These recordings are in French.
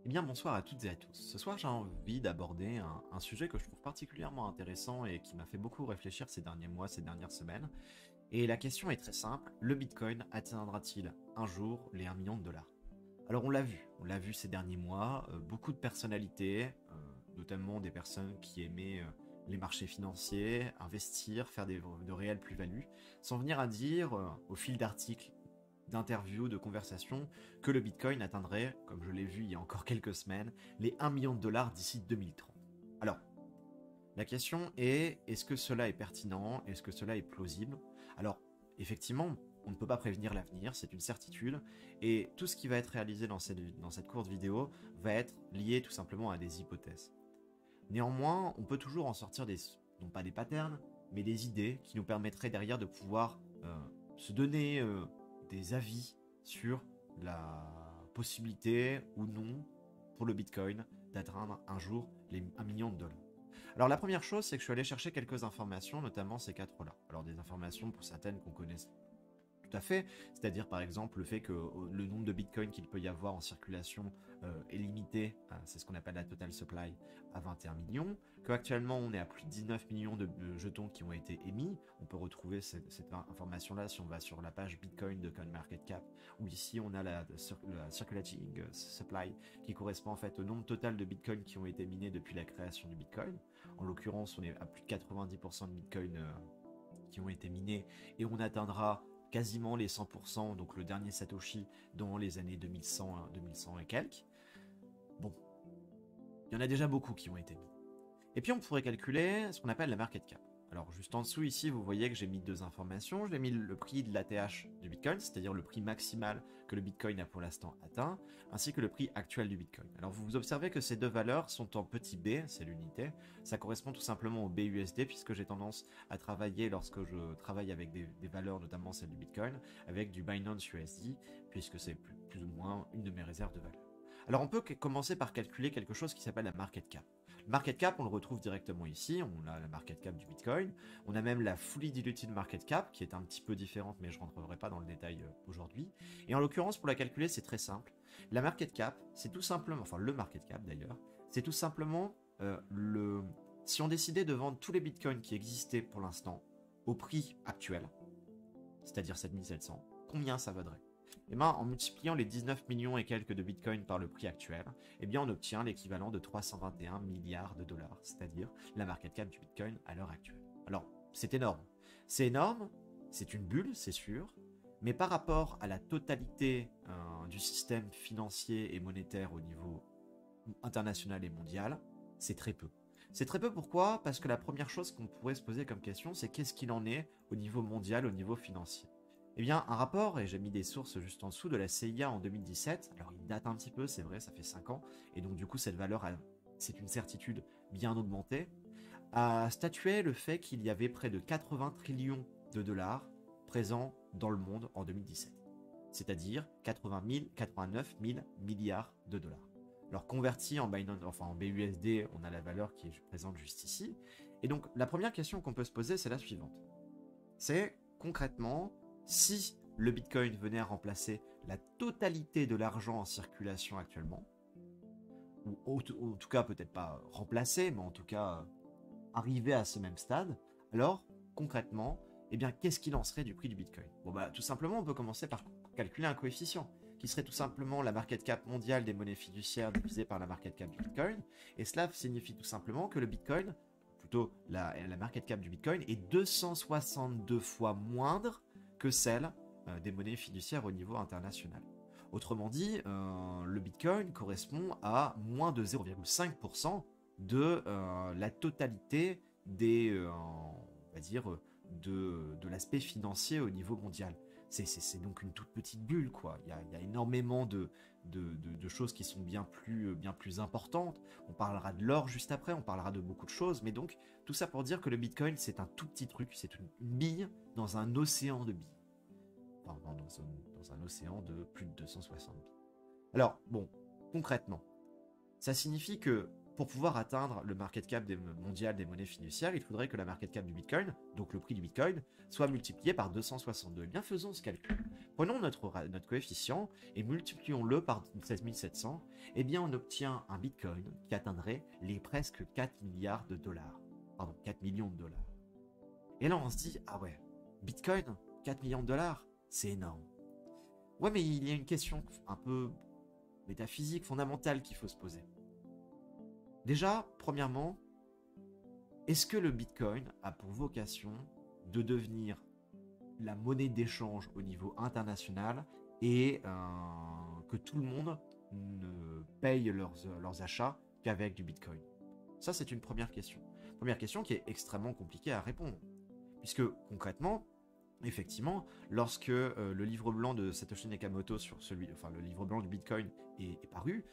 Eh bien, bonsoir à toutes et à tous. Ce soir, j'ai envie d'aborder un sujet que je trouve particulièrement intéressant et qui m'a fait beaucoup réfléchir ces derniers mois, ces dernières semaines. Et la question est très simple, le Bitcoin atteindra-t-il un jour les 1 million de dollars? Alors on l'a vu ces derniers mois, beaucoup de personnalités, notamment des personnes qui aimaient les marchés financiers, investir, faire de réelles plus-values, sans venir à dire, au fil d'articles, d'interviews, de conversations, que le Bitcoin atteindrait, comme je l'ai vu il y a encore quelques semaines, les 1 million de dollars d'ici 2030. Alors, la question est, est-ce que cela est pertinent? Est-ce que cela est plausible? Alors, effectivement, on ne peut pas prévenir l'avenir, c'est une certitude, et tout ce qui va être réalisé dans cette courte vidéo va être lié tout simplement à des hypothèses. Néanmoins, on peut toujours en sortir non pas des patterns, mais des idées qui nous permettraient derrière de pouvoir se donner des avis sur la possibilité ou non pour le Bitcoin d'atteindre un jour les 1 million de dollars. Alors la première chose, c'est que je suis allé chercher quelques informations, notamment ces quatre-là. Alors des informations pour certaines qu'on connaît tout à fait, c'est-à-dire par exemple le fait que le nombre de bitcoins qu'il peut y avoir en circulation est limité, c'est ce qu'on appelle la total supply, à 21 millions, qu'actuellement on est à plus de 19 millions de jetons qui ont été émis. On peut retrouver cette information-là si on va sur la page Bitcoin de CoinMarketCap, où ici on a la circulating supply qui correspond en fait au nombre total de bitcoins qui ont été minés depuis la création du bitcoin. En l'occurrence, on est à plus de 90% de bitcoins qui ont été minés et on atteindra quasiment les 100%, donc le dernier Satoshi, dans les années 2100 et quelques. Bon, il y en a déjà beaucoup qui ont été mis. Et puis on pourrait calculer ce qu'on appelle la market cap. Alors juste en dessous ici, vous voyez que j'ai mis deux informations. J'ai mis le prix de l'ATH du Bitcoin, c'est-à-dire le prix maximal que le Bitcoin a pour l'instant atteint, ainsi que le prix actuel du Bitcoin. Alors vous observez que ces deux valeurs sont en petit b, c'est l'unité. Ça correspond tout simplement au BUSD, puisque j'ai tendance à travailler, lorsque je travaille avec des valeurs, notamment celle du Bitcoin, avec du Binance USD, puisque c'est plus ou moins une de mes réserves de valeur. Alors on peut commencer par calculer quelque chose qui s'appelle la market cap. Le market cap, on le retrouve directement ici, on a la market cap du Bitcoin, on a même la fully diluted market cap, qui est un petit peu différente, mais je ne rentrerai pas dans le détail aujourd'hui. Et en l'occurrence, pour la calculer, c'est très simple. La market cap, c'est tout simplement, enfin le market cap d'ailleurs, c'est tout simplement si on décidait de vendre tous les bitcoins qui existaient pour l'instant au prix actuel, c'est-à-dire 7700, combien ça vaudrait? Et bien, en multipliant les 19 millions et quelques de bitcoins par le prix actuel, eh bien, on obtient l'équivalent de 321 milliards de dollars, c'est-à-dire la market cap du bitcoin à l'heure actuelle. Alors, c'est énorme. C'est énorme, c'est une bulle, c'est sûr, mais par rapport à la totalité du système financier et monétaire au niveau international et mondial, c'est très peu. C'est très peu pourquoi? Parce que la première chose qu'on pourrait se poser comme question, c'est qu'est-ce qu'il en est au niveau mondial, au niveau financier? Eh bien, un rapport, et j'ai mis des sources juste en dessous, de la CIA en 2017, alors il date un petit peu, c'est vrai, ça fait 5 ans, et donc du coup cette valeur, c'est une certitude bien augmentée, a statué le fait qu'il y avait près de 80 trillions de dollars présents dans le monde en 2017. C'est-à-dire 89 000 milliards de dollars. Alors converti en Binance, enfin en BUSD, on a la valeur qui est présente juste ici. Et donc la première question qu'on peut se poser, c'est la suivante. C'est concrètement, si le Bitcoin venait à remplacer la totalité de l'argent en circulation actuellement, ou en tout cas peut-être pas remplacer, mais en tout cas arriver à ce même stade, alors concrètement, eh bien qu'est-ce qu'il en serait du prix du Bitcoin? Bon bah tout simplement, on peut commencer par calculer un coefficient qui serait tout simplement la market cap mondiale des monnaies fiduciaires divisée par la market cap du Bitcoin, et cela signifie tout simplement que le Bitcoin, plutôt la market cap du Bitcoin, est 262 fois moindre que celle des monnaies fiduciaires au niveau international. Autrement dit, le Bitcoin correspond à moins de 0,5% de la totalité on va dire, de l'aspect financier au niveau mondial. C'est donc une toute petite bulle, quoi. Il y a énormément de choses qui sont bien plus importantes. On parlera de l'or juste après, on parlera de beaucoup de choses, mais donc tout ça pour dire que le Bitcoin, c'est un tout petit truc, c'est une bille dans un océan de billes. Enfin, dans un océan de plus de 260 billes. Alors, bon, concrètement, ça signifie que Pour pouvoir atteindre le market cap mondial des monnaies fiduciaires, il faudrait que la market cap du Bitcoin, donc le prix du Bitcoin, soit multiplié par 262. Eh bien, faisons ce calcul. Prenons notre coefficient et multiplions-le par 7700. Eh bien, on obtient un Bitcoin qui atteindrait les presque 4 milliards de dollars. Pardon, 4 millions de dollars. Et là, on se dit, ah ouais, Bitcoin, 4 millions de dollars, c'est énorme. Ouais, mais il y a une question un peu métaphysique, fondamentale qu'il faut se poser. Déjà, premièrement, est-ce que le Bitcoin a pour vocation de devenir la monnaie d'échange au niveau international et que tout le monde ne paye leurs achats qu'avec du Bitcoin? Ça, c'est une première question. Première question qui est extrêmement compliquée à répondre. Puisque concrètement, effectivement, lorsque le livre blanc de Satoshi Nakamoto le livre blanc du Bitcoin est paru,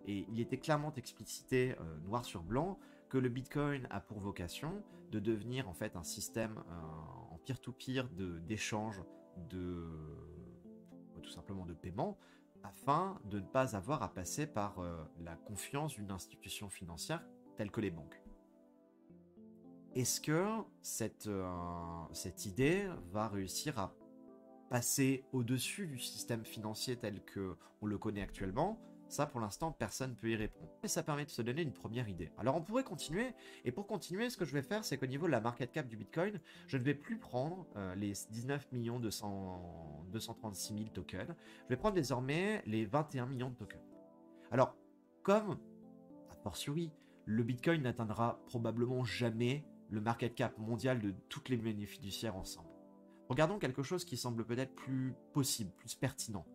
et il était clairement explicité noir sur blanc que le Bitcoin a pour vocation de devenir en fait un système en peer-to-peer d'échange tout simplement de paiement, afin de ne pas avoir à passer par la confiance d'une institution financière telle que les banques. Est-ce que cette idée va réussir à passer au-dessus du système financier tel qu'on le connaît actuellement? Ça, pour l'instant, personne ne peut y répondre. Et ça permet de se donner une première idée. Alors, on pourrait continuer. Et pour continuer, ce que je vais faire, c'est qu'au niveau de la market cap du Bitcoin, je ne vais plus prendre les 19 236 000 tokens. Je vais prendre désormais les 21 millions de tokens. Alors, comme, a fortiori, le Bitcoin n'atteindra probablement jamais le market cap mondial de toutes les monnaies fiduciaires ensemble. Regardons quelque chose qui semble peut-être plus possible, plus pertinent.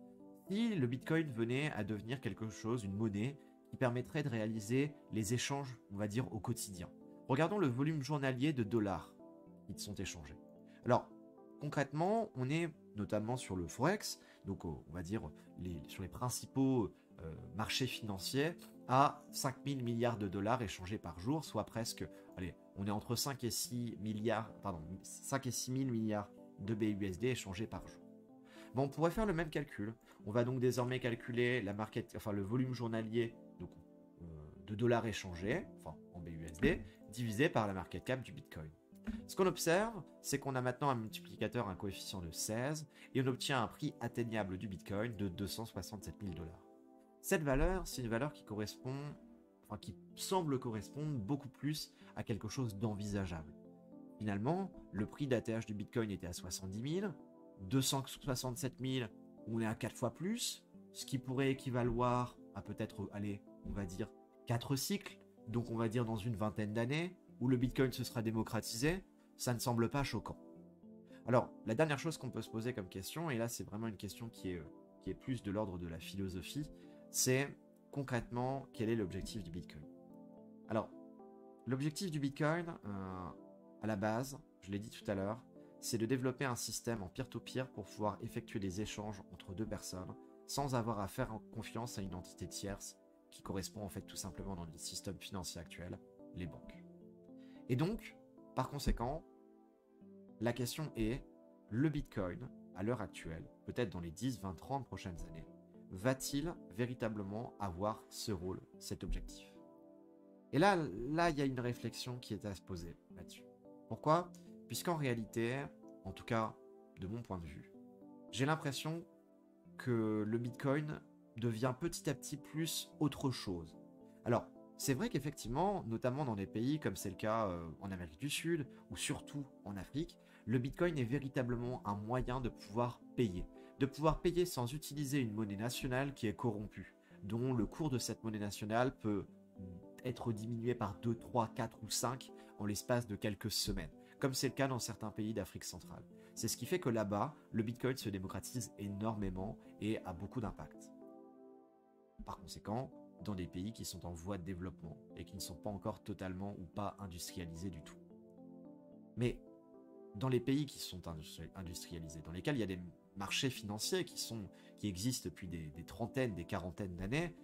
Si le Bitcoin venait à devenir quelque chose, une monnaie, qui permettrait de réaliser les échanges, on va dire, au quotidien. Regardons le volume journalier de dollars qui sont échangés. Alors, concrètement, on est notamment sur le Forex, donc on va dire sur les principaux marchés financiers, à 5 000 milliards de dollars échangés par jour, soit presque, allez, on est entre 5 et 6 000 milliards de BUSD échangés par jour. Bon, on pourrait faire le même calcul. On va donc désormais calculer le volume journalier de dollars échangés, en BUSD, divisé par la market cap du Bitcoin. Ce qu'on observe, c'est qu'on a maintenant un multiplicateur, un coefficient de 16, et on obtient un prix atteignable du Bitcoin de 267 000 dollars. Cette valeur, c'est une valeur qui semble correspondre beaucoup plus à quelque chose d'envisageable. Finalement, le prix d'ATH du Bitcoin était à 70 000, 267 000, on est à 4 fois plus, ce qui pourrait équivaloir à peut-être, on va dire 4 cycles, donc on va dire dans une vingtaine d'années, où le Bitcoin se sera démocratisé, ça ne semble pas choquant. Alors, la dernière chose qu'on peut se poser comme question, et là c'est vraiment une question qui est plus de l'ordre de la philosophie, c'est concrètement quel est l'objectif du Bitcoin. Alors, l'objectif du Bitcoin, à la base, je l'ai dit tout à l'heure, c'est de développer un système en peer-to-peer pour pouvoir effectuer des échanges entre deux personnes sans avoir à faire confiance à une entité tierce qui correspond en fait tout simplement dans le système financier actuel, les banques. Et donc, par conséquent, la question est, le Bitcoin, à l'heure actuelle, peut-être dans les 10, 20, 30 prochaines années, va-t-il véritablement avoir ce rôle, cet objectif? Et là, il y a une réflexion qui est à se poser là-dessus. Pourquoi? Puisqu'en réalité, en tout cas de mon point de vue, j'ai l'impression que le Bitcoin devient petit à petit plus autre chose. Alors, c'est vrai qu'effectivement, notamment dans des pays comme c'est le cas en Amérique du Sud, ou surtout en Afrique, le Bitcoin est véritablement un moyen de pouvoir payer. De pouvoir payer sans utiliser une monnaie nationale qui est corrompue, dont le cours de cette monnaie nationale peut être diminué par 2, 3, 4 ou 5 en l'espace de quelques semaines, comme c'est le cas dans certains pays d'Afrique centrale. C'est ce qui fait que là-bas, le Bitcoin se démocratise énormément et a beaucoup d'impact. Par conséquent, dans des pays qui sont en voie de développement et qui ne sont pas encore totalement ou pas industrialisés du tout. Mais dans les pays qui sont industrialisés, dans lesquels il y a des marchés financiers qui existent depuis des trentaines, des quarantaines d'années,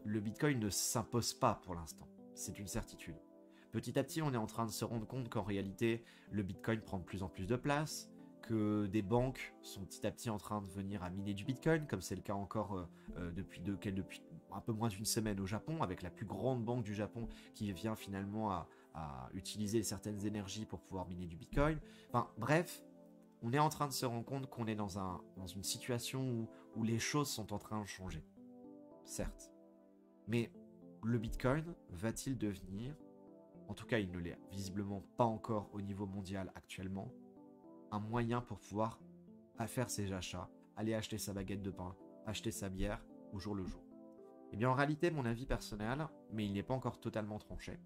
le Bitcoin ne s'impose pas pour l'instant. C'est une certitude. Petit à petit, on est en train de se rendre compte qu'en réalité, le Bitcoin prend de plus en plus de place, que des banques sont petit à petit en train de venir à miner du Bitcoin, comme c'est le cas encore depuis un peu moins d'une semaine au Japon, avec la plus grande banque du Japon qui vient finalement à utiliser certaines énergies pour pouvoir miner du Bitcoin. Enfin bref, on est en train de se rendre compte qu'on est dans une situation où les choses sont en train de changer. Certes. Mais le Bitcoin va-t-il devenir, en tout cas il ne l'est visiblement pas encore au niveau mondial actuellement, un moyen pour pouvoir faire ses achats, aller acheter sa baguette de pain, acheter sa bière au jour le jour? Eh bien en réalité, mon avis personnel, mais il n'est pas encore totalement tranché,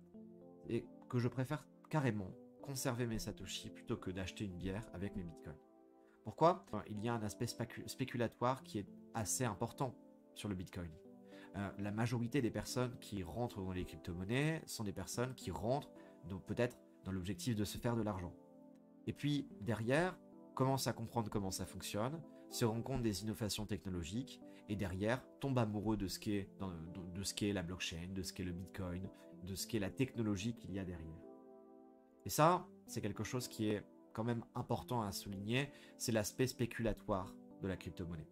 est que je préfère carrément conserver mes Satoshi plutôt que d'acheter une bière avec mes Bitcoins. Pourquoi? Il y a un aspect spéculatoire qui est assez important sur le Bitcoin. La majorité des personnes qui rentrent dans les crypto-monnaies sont des personnes qui rentrent peut-être dans l'objectif de se faire de l'argent. Et puis derrière, commencent à comprendre comment ça fonctionne, se rendent compte des innovations technologiques, et derrière, tombent amoureux de ce qu'est la blockchain, de ce qu'est le Bitcoin, de ce qu'est la technologie qu'il y a derrière. Et ça, c'est quelque chose qui est quand même important à souligner, c'est l'aspect spéculatoire de la crypto-monnaie,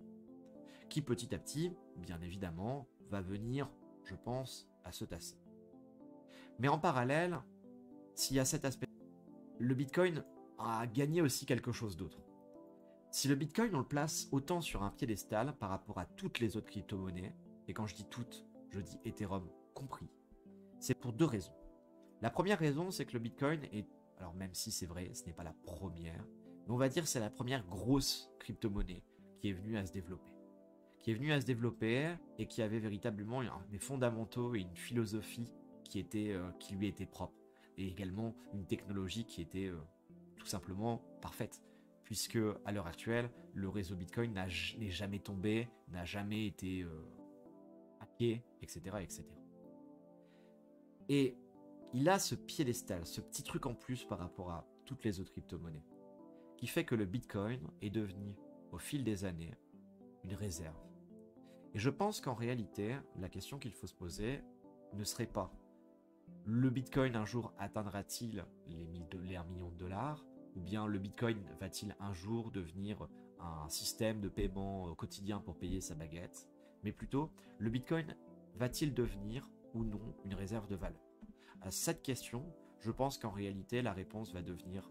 qui petit à petit, bien évidemment, va venir, je pense, à se tasser. Mais en parallèle, s'il y a cet aspect, le Bitcoin a gagné aussi quelque chose d'autre. Si le Bitcoin, on le place autant sur un piédestal par rapport à toutes les autres crypto-monnaies, et quand je dis toutes, je dis Ethereum compris, c'est pour deux raisons. La première raison, c'est que le Bitcoin est, alors même si c'est vrai, ce n'est pas la première, mais on va dire que c'est la première grosse crypto-monnaie qui est venue à se développer. Et qui avait véritablement des fondamentaux et une philosophie qui lui était propre. Et également une technologie qui était tout simplement parfaite. Puisque à l'heure actuelle, le réseau Bitcoin n'est jamais tombé, n'a jamais été hacké, etc., etc. Et il a ce piédestal, ce petit truc en plus par rapport à toutes les autres crypto-monnaies, qui fait que le Bitcoin est devenu, au fil des années, une réserve. Et je pense qu'en réalité, la question qu'il faut se poser ne serait pas le Bitcoin un jour atteindra-t-il les 1 million de dollars, ou bien le Bitcoin va-t-il un jour devenir un système de paiement quotidien pour payer sa baguette, mais plutôt le Bitcoin va-t-il devenir ou non une réserve de valeur? À cette question, je pense qu'en réalité la réponse va devenir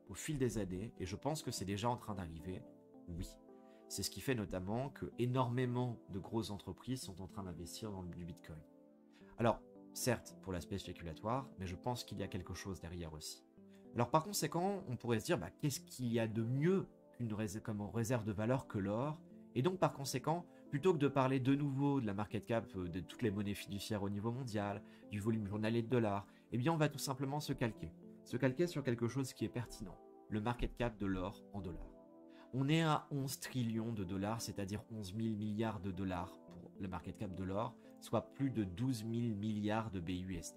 au fil des années, et je pense que c'est déjà en train d'arriver, oui. C'est ce qui fait notamment que énormément de grosses entreprises sont en train d'investir dans du Bitcoin. Alors, certes, pour l'aspect spéculatoire, mais je pense qu'il y a quelque chose derrière aussi. Alors par conséquent, on pourrait se dire, qu'est-ce qu'il y a de mieux comme réserve de valeur que l'or? Et donc par conséquent, plutôt que de parler de nouveau de la market cap de toutes les monnaies fiduciaires au niveau mondial, du volume journalier de dollars, eh bien on va tout simplement se calquer. Se calquer sur quelque chose qui est pertinent, le market cap de l'or en dollars. On est à 11 trillions de dollars, c'est-à-dire 11 000 milliards de dollars pour le market cap de l'or, soit plus de 12 000 milliards de BUSD.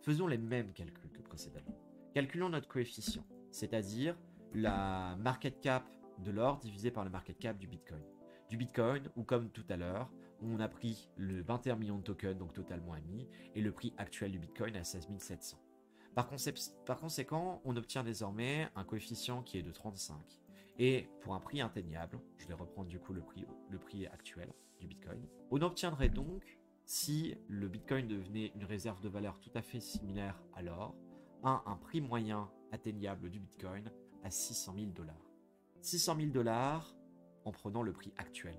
Faisons les mêmes calculs que précédemment. Calculons notre coefficient, c'est-à-dire la market cap de l'or divisé par le market cap du Bitcoin. Du Bitcoin, ou comme tout à l'heure, on a pris le 21 millions de tokens, donc totalement émis, et le prix actuel du Bitcoin à 16 700. Par conséquent, on obtient désormais un coefficient qui est de 35. Et pour un prix atteignable, je vais reprendre du coup le prix actuel du Bitcoin, on obtiendrait donc, si le Bitcoin devenait une réserve de valeur tout à fait similaire à l'or, un prix moyen atteignable du Bitcoin à 600 000 dollars. 600 000 dollars en prenant le prix actuel.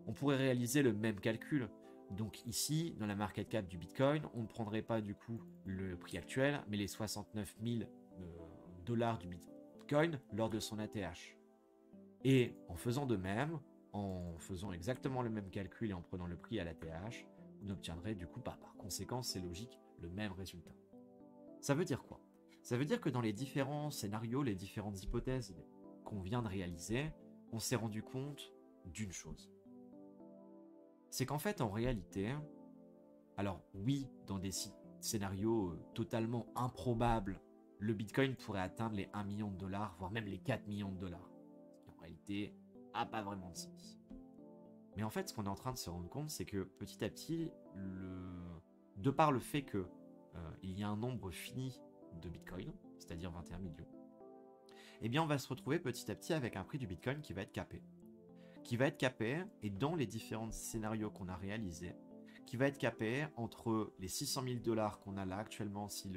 On pourrait réaliser le même calcul. Donc ici, dans la market cap du Bitcoin, on ne prendrait pas du coup le prix actuel, mais les 69 000 dollars du Bitcoin lors de son ATH. Et en faisant de même, en faisant exactement le même calcul et en prenant le prix à l'ATH, on obtiendrait du coup par conséquent, c'est logique, le même résultat. Ça veut dire quoi? Ça veut dire que dans les différents scénarios, les différentes hypothèses qu'on vient de réaliser, on s'est rendu compte d'une chose. C'est qu'en fait, en réalité, alors oui, dans des scénarios totalement improbables, le Bitcoin pourrait atteindre les 1 million de dollars, voire même les 4 millions de dollars. Ce qui en réalité n'a pas vraiment de sens. Mais en fait, ce qu'on est en train de se rendre compte, c'est que petit à petit, de par le fait que il y a un nombre fini de Bitcoin, c'est-à-dire 21 millions, eh bien on va se retrouver petit à petit avec un prix du Bitcoin qui va être capé. Et dans les différents scénarios qu'on a réalisés, qui va être capé entre les 600 000 dollars qu'on a là actuellement si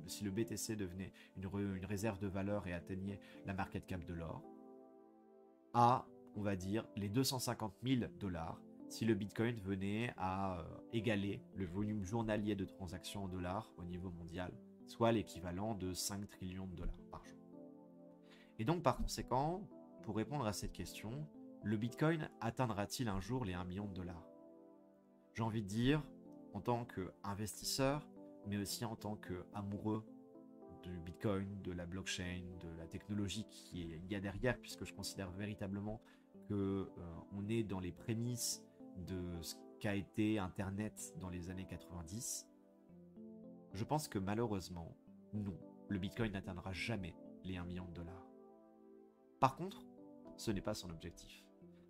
si le BTC devenait une réserve de valeur et atteignait la market cap de l'or, à, on va dire, les 250 000 dollars si le Bitcoin venait à égaler le volume journalier de transactions en dollars au niveau mondial, soit l'équivalent de 5 trillions de dollars par jour. Et donc par conséquent, pour répondre à cette question, le Bitcoin atteindra-t-il un jour les 1 million de dollars? J'ai envie de dire, en tant qu'investisseur, mais aussi en tant qu'amoureux du Bitcoin, de la blockchain, de la technologie qu'il y a derrière, puisque je considère véritablement que on est dans les prémices de ce qu'a été Internet dans les années 90. Je pense que malheureusement, non, le Bitcoin n'atteindra jamais les 1 million de dollars. Par contre, ce n'est pas son objectif.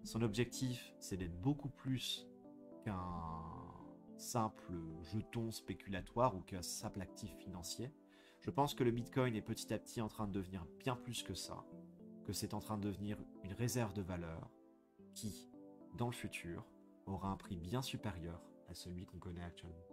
Son objectif, c'est d'être beaucoup plus qu'un simple jeton spéculatoire ou qu'un simple actif financier. Je pense que le Bitcoin est petit à petit en train de devenir bien plus que ça, que c'est en train de devenir une réserve de valeur qui, dans le futur, aura un prix bien supérieur à celui qu'on connaît actuellement.